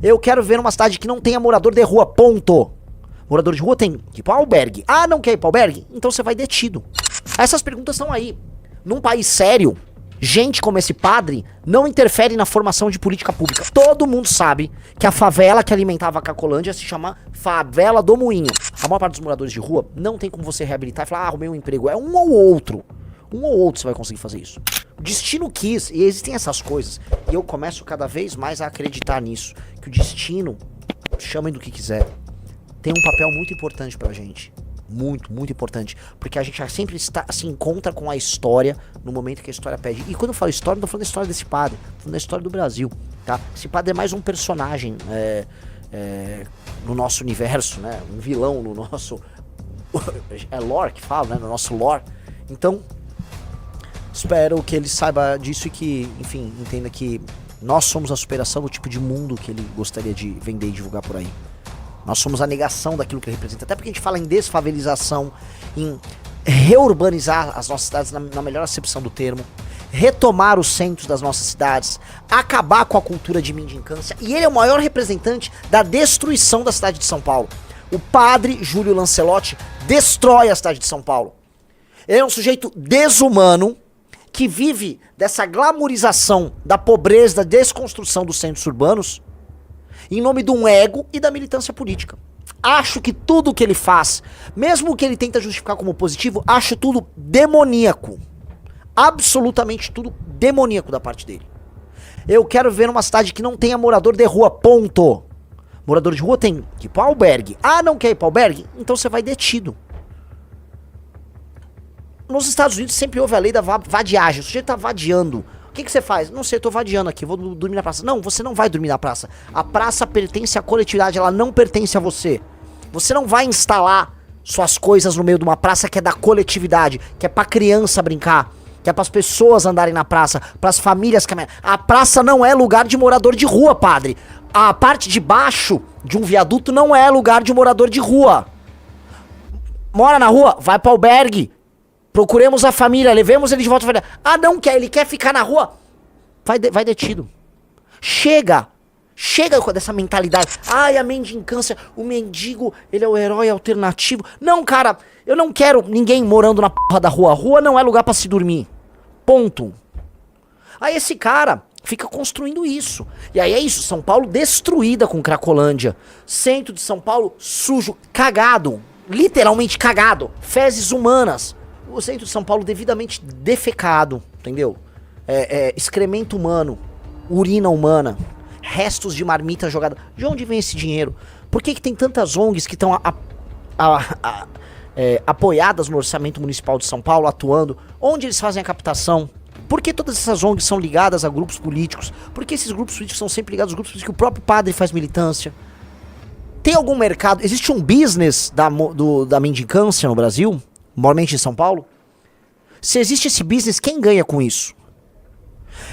Eu quero viver numa cidade que não tenha morador de rua, ponto. Morador de rua tem que ir pro albergue. Ah, não quer ir pro albergue? Então você vai detido. Essas perguntas estão aí. Num país sério, gente como esse padre não interfere na formação de política pública. Todo mundo sabe que a favela que alimentava a Cracolândia se chama Favela do Moinho. A maior parte dos moradores de rua não tem como você reabilitar e falar, arrumei um emprego. É um ou outro. Um ou outro você vai conseguir fazer isso. O destino quis, e existem essas coisas, e eu começo cada vez mais a acreditar nisso, que o destino, chamem do que quiser, tem um papel muito importante pra gente. Muito, muito importante. Porque a gente sempre se encontra com a história no momento que a história pede. E quando eu falo história, não tô falando da história desse padre, tô falando da história do Brasil, tá? Esse padre é mais um personagem no nosso universo, né? Um vilão no nosso... é lore que fala, né? No nosso lore. Então, espero que ele saiba disso e que, enfim, entenda que nós somos a superação do tipo de mundo que ele gostaria de vender e divulgar por aí. Nós somos a negação daquilo que ele representa. Até porque a gente fala em desfavelização, em reurbanizar as nossas cidades na melhor acepção do termo, retomar os centros das nossas cidades, acabar com a cultura de mendicância. E ele é o maior representante da destruição da cidade de São Paulo. O padre Júlio Lancelotti destrói a cidade de São Paulo. Ele é um sujeito desumano que vive dessa glamorização da pobreza, da desconstrução dos centros urbanos, em nome de um ego e da militância política. Acho que tudo que ele faz, mesmo que ele tenta justificar como positivo, acho tudo demoníaco. Absolutamente tudo demoníaco da parte dele. Eu quero viver numa cidade que não tenha morador de rua, ponto. Morador de rua tem que ir pro albergue. Ah, não quer ir pro albergue? Então você vai detido. Nos Estados Unidos sempre houve a lei da vadiagem. O sujeito tá vadiando. O que você faz? Não sei, eu tô vadiando aqui, vou dormir na praça. Não, você não vai dormir na praça. A praça pertence à coletividade, ela não pertence a você. Você não vai instalar suas coisas no meio de uma praça que é da coletividade, que é pra criança brincar, que é pras pessoas andarem na praça, pras famílias caminharem. A praça não é lugar de morador de rua, padre. A parte de baixo de um viaduto não é lugar de morador de rua. Mora na rua? Vai pro albergue. Procuremos a família, levemos ele de volta à família. Ah, não quer, ele quer ficar na rua? Vai detido. Chega dessa mentalidade. Ai, a mendicância, o mendigo, ele é o herói alternativo. Não, cara, eu não quero ninguém morando na porra da rua. A rua não é lugar pra se dormir. Ponto. Aí esse cara fica construindo isso. E aí é isso, São Paulo destruída com Cracolândia. Centro de São Paulo sujo, cagado. Literalmente cagado. Fezes humanas. O centro de São Paulo devidamente defecado, entendeu? Excremento humano, urina humana, restos de marmita jogada. De onde vem esse dinheiro? Por que tem tantas ONGs que estão apoiadas no orçamento municipal de São Paulo, atuando? Onde eles fazem a captação? Por que todas essas ONGs são ligadas a grupos políticos? Por que esses grupos políticos são sempre ligados aos grupos políticos que o próprio padre faz militância? Tem algum mercado? Existe um business da mendicância no Brasil? Moralmente em São Paulo? Se existe esse business, quem ganha com isso?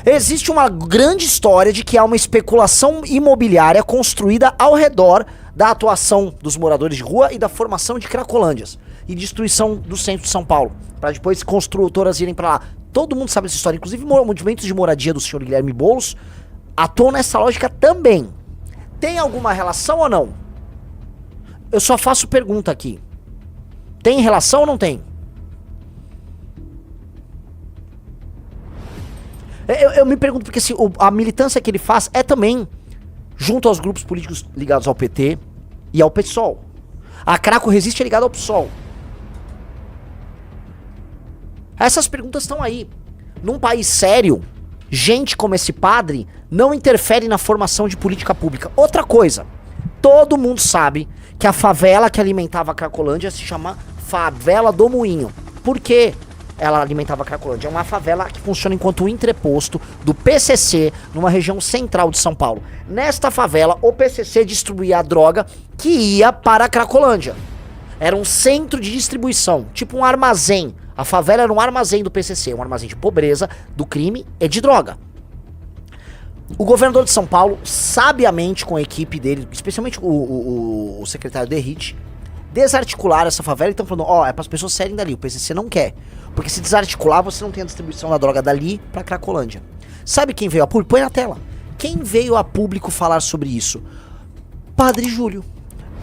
Existe uma grande história de que há uma especulação imobiliária construída ao redor da atuação dos moradores de rua e da formação de cracolândias e destruição do centro de São Paulo, para depois construtoras irem para lá. Todo mundo sabe essa história, inclusive movimentos de moradia do senhor Guilherme Boulos atuam nessa lógica também. Tem alguma relação ou não? Eu só faço pergunta aqui. Tem relação ou não tem? Eu me pergunto porque se a militância que ele faz é também junto aos grupos políticos ligados ao PT e ao PSOL. A Craco Resiste é ligada ao PSOL. Essas perguntas estão aí. Num país sério, gente como esse padre não interfere na formação de política pública. Outra coisa, todo mundo sabe que a favela que alimentava a Cracolândia se chama Favela do Moinho. Por quê? Ela alimentava a Cracolândia. É uma favela que funciona enquanto o entreposto do PCC numa região central de São Paulo. Nesta favela, o PCC distribuía a droga que ia para a Cracolândia. Era um centro de distribuição, tipo um armazém. A favela era um armazém do PCC, um armazém de pobreza, do crime e de droga. O governador de São Paulo, sabiamente com a equipe dele, especialmente o secretário Derrite, desarticularam essa favela e estão falando, é para as pessoas saírem dali, o PCC não quer. Porque se desarticular, você não tem a distribuição da droga dali pra Cracolândia. Sabe quem veio a público? Põe na tela. Quem veio a público falar sobre isso? Padre Júlio.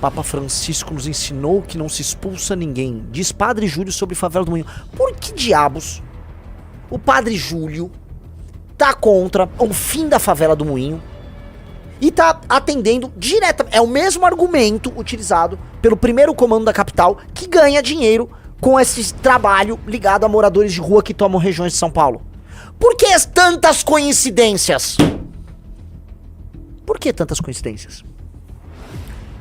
Papa Francisco nos ensinou que não se expulsa ninguém. Diz Padre Júlio sobre favela do Moinho. Por que diabos o Padre Júlio tá contra o fim da favela do Moinho e tá atendendo diretamente? É o mesmo argumento utilizado pelo primeiro comando da capital, que ganha dinheiro com esse trabalho ligado a moradores de rua que tomam regiões de São Paulo. Por que tantas coincidências? Por que tantas coincidências?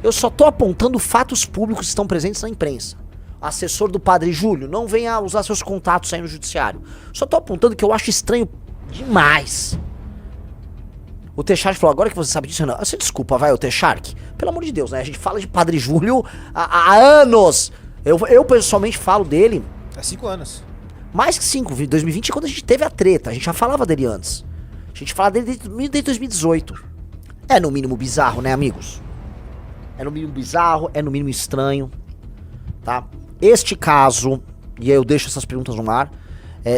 Eu só tô apontando fatos públicos que estão presentes na imprensa. Assessor do Padre Júlio, não venha usar seus contatos aí no judiciário. Só tô apontando que eu acho estranho demais. O T-Shark falou, agora que você sabe disso, não. Você desculpa, vai, o T-Shark. Pelo amor de Deus, né? A gente fala de Padre Júlio há anos. Eu pessoalmente falo dele... Há 5 anos. Mais que 5. 2020 é quando a gente teve a treta. A gente já falava dele antes. A gente fala dele desde 2018. É no mínimo bizarro, né, amigos? É no mínimo bizarro, é no mínimo estranho, tá? Este caso, e aí eu deixo essas perguntas no ar,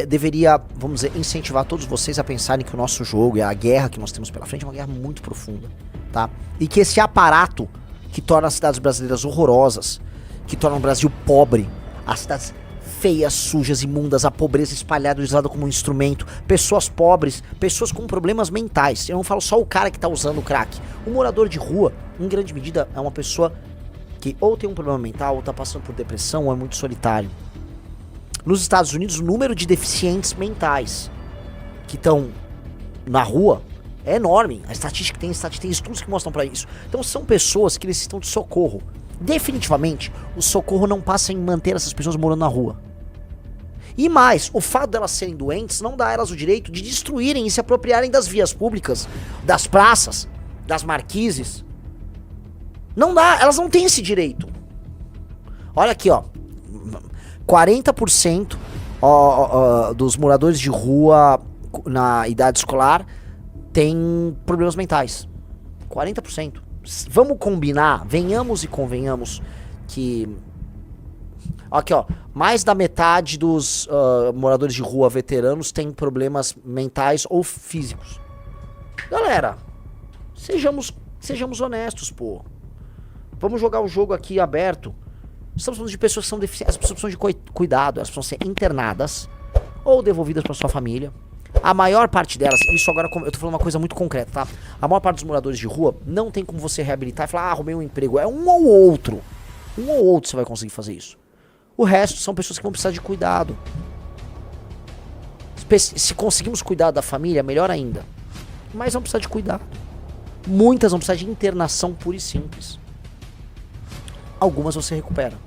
deveria, vamos dizer, incentivar todos vocês a pensarem que o nosso jogo e a guerra que nós temos pela frente é uma guerra muito profunda, tá? E que esse aparato que torna as cidades brasileiras horrorosas, que torna o Brasil pobre, as cidades feias, sujas, imundas, a pobreza espalhada, usada como um instrumento, pessoas pobres, pessoas com problemas mentais. Eu não falo só o cara que tá usando o crack. O morador de rua, em grande medida, é uma pessoa que ou tem um problema mental, ou tá passando por depressão, ou é muito solitário. Nos Estados Unidos, o número de deficientes mentais que estão na rua é enorme. A estatística tem estudos que mostram pra isso. Então são pessoas que necessitam de socorro. Definitivamente, o socorro não passa em manter essas pessoas morando na rua. E mais, o fato delas serem doentes não dá a elas o direito de destruírem e se apropriarem das vias públicas, das praças, das marquises. Não dá, elas não têm esse direito. Olha aqui, ó. 40% dos moradores de rua na idade escolar têm problemas mentais. 40%. Vamos combinar, venhamos e convenhamos que... Aqui, ó, mais da metade dos moradores de rua veteranos têm problemas mentais ou físicos. Galera, sejamos honestos, pô. Vamos jogar o jogo aqui aberto. Estamos falando de pessoas que são deficientes, as pessoas precisam de cuidado, elas precisam ser internadas ou devolvidas para sua família. A maior parte delas, isso agora eu tô falando uma coisa muito concreta, tá? A maior parte dos moradores de rua não tem como você reabilitar e falar, arrumei um emprego. É um ou outro. Um ou outro você vai conseguir fazer isso. O resto são pessoas que vão precisar de cuidado. Se conseguimos cuidar da família, melhor ainda. Mas vão precisar de cuidado. Muitas vão precisar de internação pura e simples. Algumas você recupera.